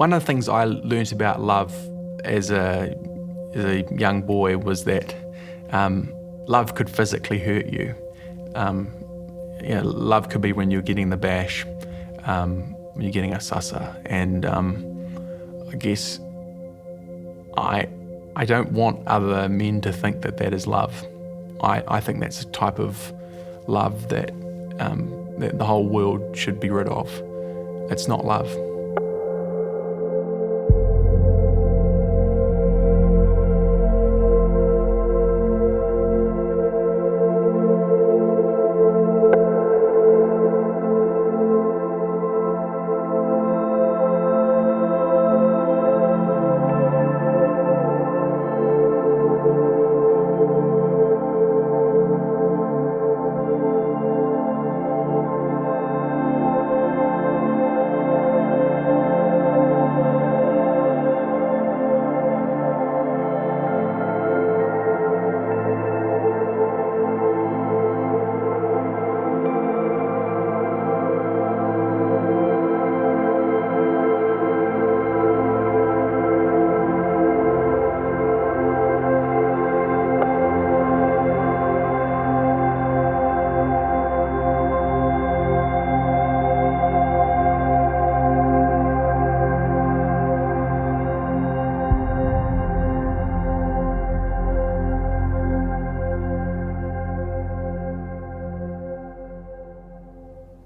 One of the things I learnt about love as a young boy was that love could physically hurt you. Love could be when you're getting the bash, when you're getting a sussa, and I guess I don't want other men to think that that is love. I think that's a type of love that the whole world should be rid of. It's not love.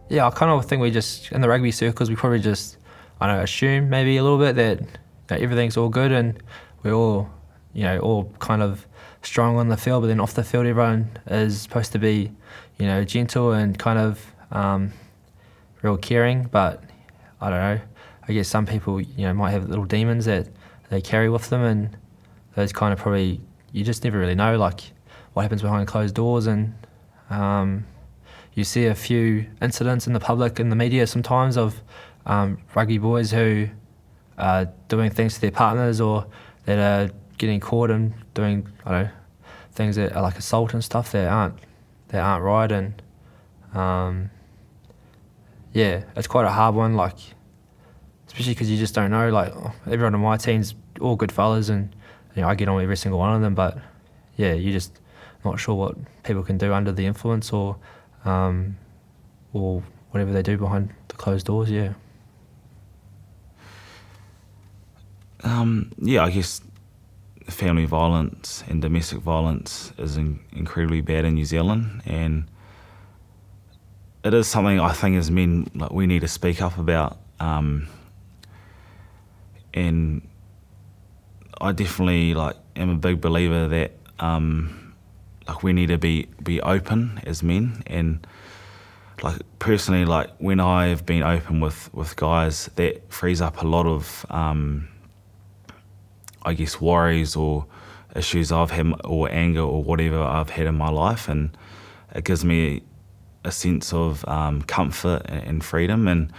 Yeah, I kind of think we just, in the rugby circles, we probably just, assume maybe a little bit that everything's all good and we're all, all kind of strong on the field, but then off the field everyone is supposed to be, gentle and kind of real caring, but I don't know. I guess some people, might have little demons that they carry with them, and those kind of probably, you just never really know, like, what happens behind closed doors. And you see a few incidents in the public, in the media sometimes, of rugby boys who are doing things to their partners or that are getting caught and doing, things that are like assault and stuff that aren't right. And it's quite a hard one, like, especially because you just don't know. Like, everyone on my team's all good fellas, and I get on with every single one of them, but you're just not sure what people can do under the influence or whatever they do behind the closed doors. I guess family violence and domestic violence is incredibly bad in New Zealand, and it is something I think as men, like, we need to speak up about. And I definitely am a big believer that we need to be open as men, and personally, when I've been open with guys, that frees up a lot of worries or issues I've had, or anger or whatever I've had in my life, and it gives me a sense of comfort and freedom. And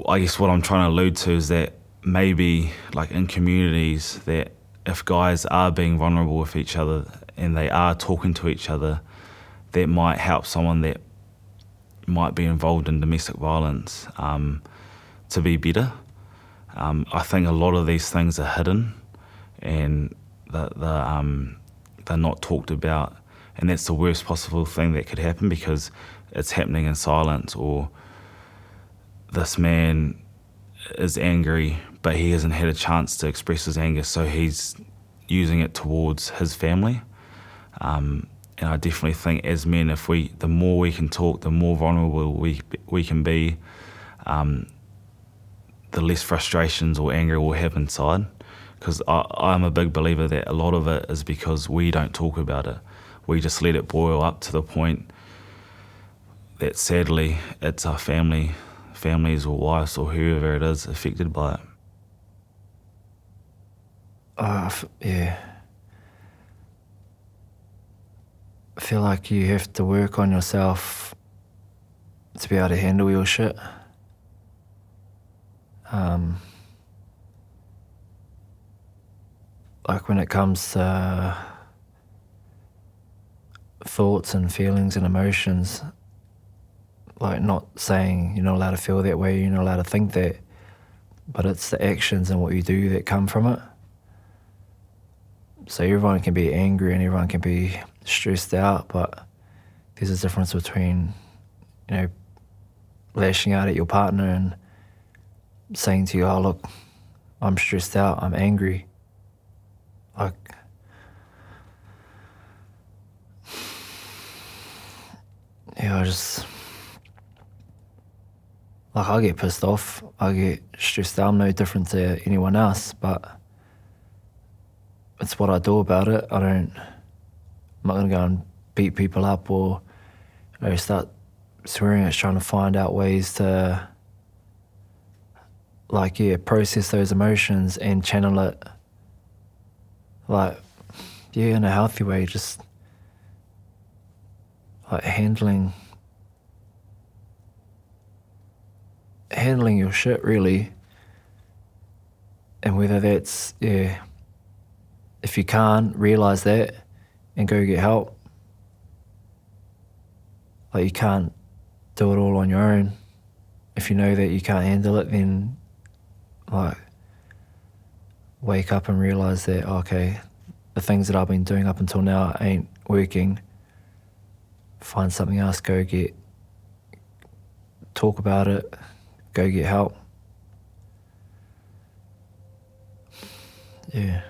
I guess what I'm trying to allude to is that maybe in communities, that if guys are being vulnerable with each other and they are talking to each other, that might help someone that might be involved in domestic violence to be better. I think a lot of these things are hidden and they're not talked about, and that's the worst possible thing that could happen, because it's happening in silence, or this man is angry but he hasn't had a chance to express his anger, so he's using it towards his family. And I definitely think as men, the more we can talk, the more vulnerable we can be, the less frustrations or anger we'll have inside. Because I'm a big believer that a lot of it is because we don't talk about it. We just let it boil up to the point that sadly it's our families or wives or whoever it is affected by it. I feel like you have to work on yourself to be able to handle your shit. When it comes to thoughts and feelings and emotions, not saying you're not allowed to feel that way, you're not allowed to think that, but it's the actions and what you do that come from it. So everyone can be angry and everyone can be stressed out, but there's a difference between, you know, lashing out at your partner and saying to you, oh look, I'm stressed out, I'm angry. Like, yeah, I get pissed off, I get stressed out, I'm no different to anyone else, but it's what I do about it. I'm not gonna go and beat people up or, you know, start swearing. It's trying to find out ways to, like, yeah, process those emotions and channel it, like, yeah, in a healthy way, just like handling your shit, really. And whether that's, yeah, if you can't realise that and go get help, like, you can't do it all on your own. If you know that you can't handle it, then, like, wake up and realise that, okay, the things that I've been doing up until now ain't working. Find something else, talk about it, go get help. Yeah.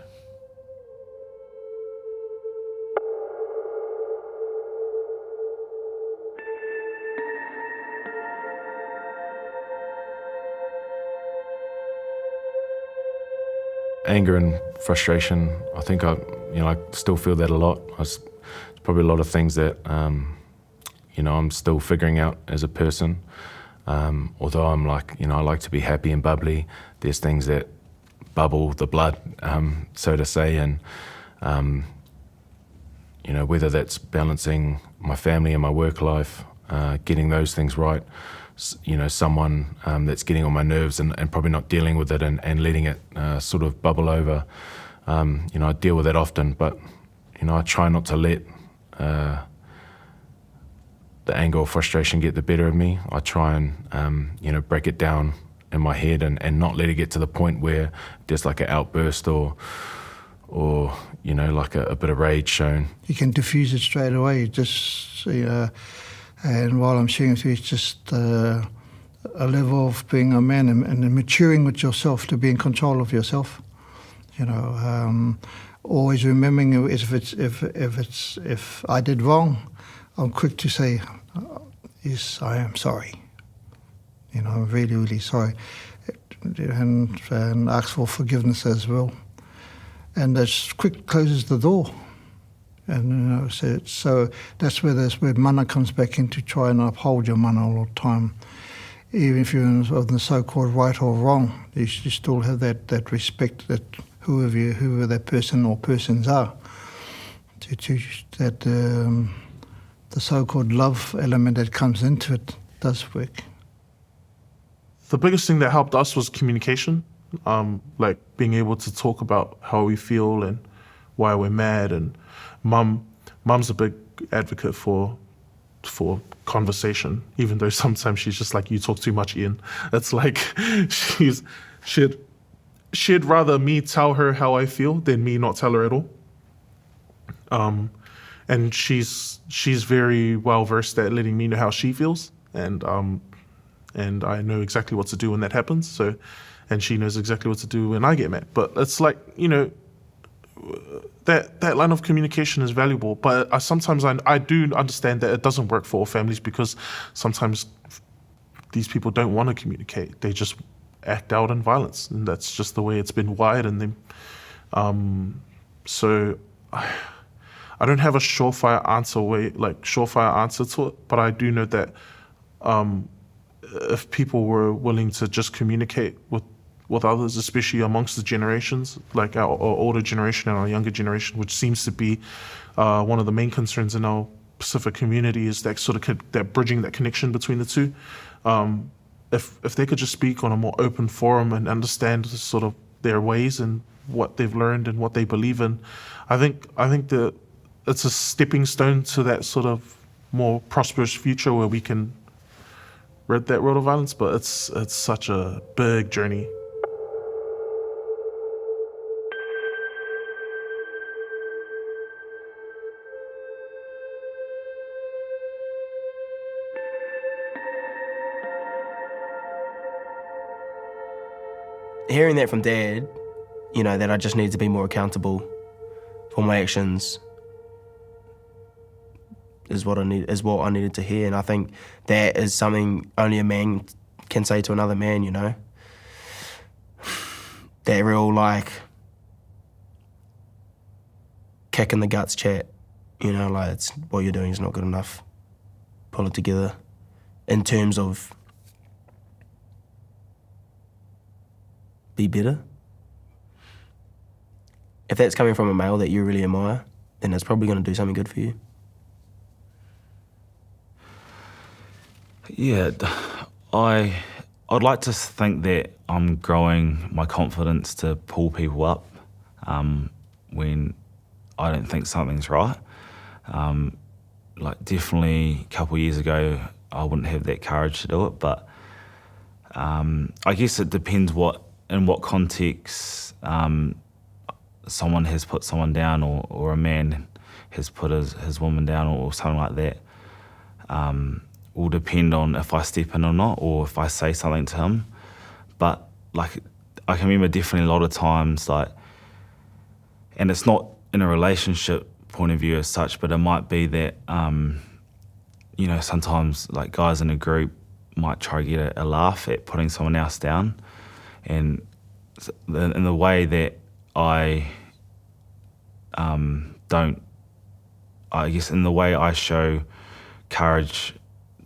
Anger and frustration, I think I still feel that a lot. It's probably a lot of things that, I'm still figuring out as a person. Although I'm I like to be happy and bubbly, there's things that bubble the blood, so to say, and, whether that's balancing my family and my work life, getting those things right, someone that's getting on my nerves and probably not dealing with it and letting it sort of bubble over. I deal with that often, but, I try not to let the anger or frustration get the better of me. I try and, break it down in my head and not let it get to the point where there's like an outburst or like a bit of rage shown. You can diffuse it straight away, just, and while I'm sharing with you, it's just a level of being a man and maturing with yourself to be in control of yourself. Always remembering if I did wrong, I'm quick to say, yes, I am sorry. I'm really, really sorry, and ask for forgiveness as well. And that quick closes the door. And so that's where mana comes back in, to try and uphold your mana all the time. Even if you're in the so-called right or wrong, you still have that respect that whoever that person or persons are, that the so-called love element that comes into it does work. The biggest thing that helped us was communication, like being able to talk about how we feel and why we're mad. And Mum's a big advocate for conversation, even though sometimes she's just like, you talk too much, Ian. It's like she'd rather me tell her how I feel than me not tell her at all. And she's very well versed at letting me know how she feels, and I know exactly what to do when that happens. So, and she knows exactly what to do when I get mad. But it's like, that line of communication is valuable. But sometimes I do understand that it doesn't work for all families, because sometimes these people don't want to communicate. They just act out in violence, and that's just the way it's been wired in them. So I don't have a surefire answer to it, but I do know that if people were willing to just communicate with others, especially amongst the generations, like our older generation and our younger generation, which seems to be one of the main concerns in our Pacific community, is that sort of that bridging, that connection between the two. If they could just speak on a more open forum and understand sort of their ways and what they've learned and what they believe in, I think that it's a stepping stone to that sort of more prosperous future where we can rid that world of violence. But it's such a big journey. hearing that from Dad, you know, that I just need to be more accountable for my actions is what I needed to hear. And I think that is something only a man can say to another man, you know. That real, like, kick in the guts chat, you know, like, it's what you're doing is not good enough. Pull it together. In terms of be better. If that's coming from a male that you really admire, then it's probably going to do something good for you. Yeah, I'd like to think that I'm growing my confidence to pull people up when I don't think something's right. Like, definitely a couple of years ago, I wouldn't have that courage to do it, but I guess it depends in what context someone has put someone down, or a man has put his woman down, or something like that. Will depend on if I step in or not, or if I say something to him. But, like, I can remember definitely a lot of times, like, and it's not in a relationship point of view as such, but it might be that, you know, sometimes, like, guys in a group might try to get a laugh at putting someone else down. And in the way that I I guess in the way I show courage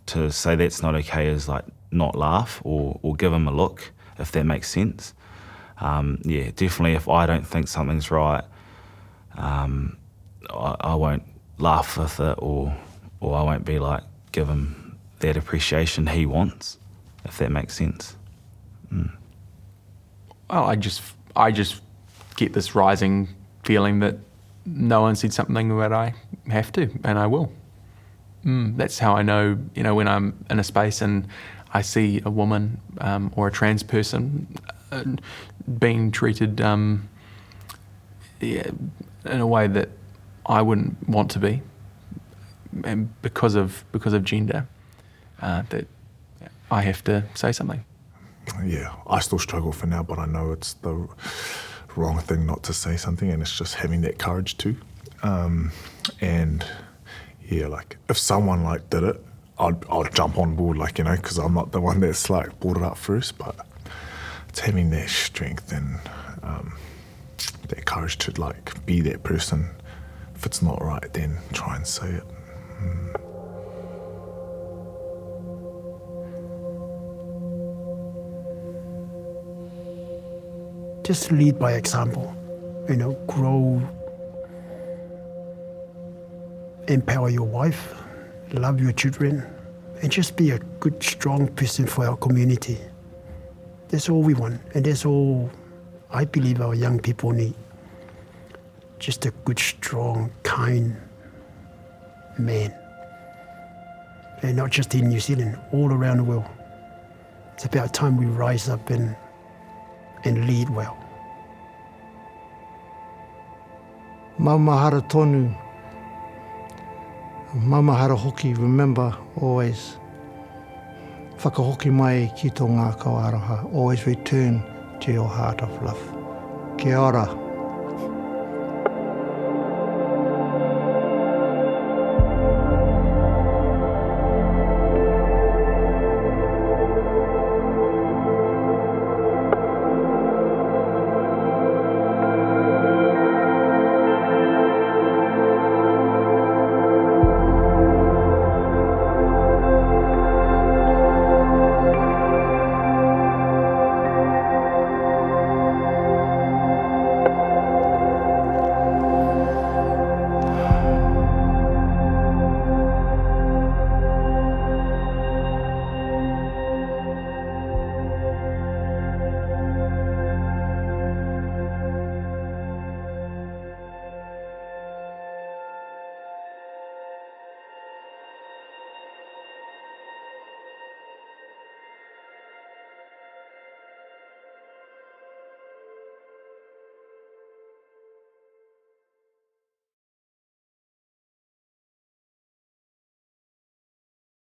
to say that's not okay is, like, not laugh or give him a look, if that makes sense. Yeah, definitely if I don't think something's right, I won't laugh with it, or I won't be like, give him that appreciation he wants, if that makes sense. Well, I just get this rising feeling that no one said something that I have to, and I will. That's how I know, you know, when I'm in a space and I see a woman or a trans person being treated in a way that I wouldn't want to be, and because of gender, that I have to say something. Yeah, I still struggle for now, but I know it's the wrong thing not to say something, and it's just having that courage too. And yeah, like, if someone, like, did it, I'd jump on board, like, you know, because I'm not the one that's, like, brought it up first, but it's having that strength and that courage to, like, be that person. If it's not right, then try and say it. Just lead by example, you know, grow, empower your wife, love your children, and just be a good, strong person for our community. That's all we want, and that's all I believe our young people need. Just a good, strong, kind man. And not just in New Zealand, all around the world. It's about time we rise up and lead well. Maumahara tonu. Maumahara hoki, remember always. Whakahoki mai ki tō ngā kauaroha. Always return to your heart of love. Kia ora.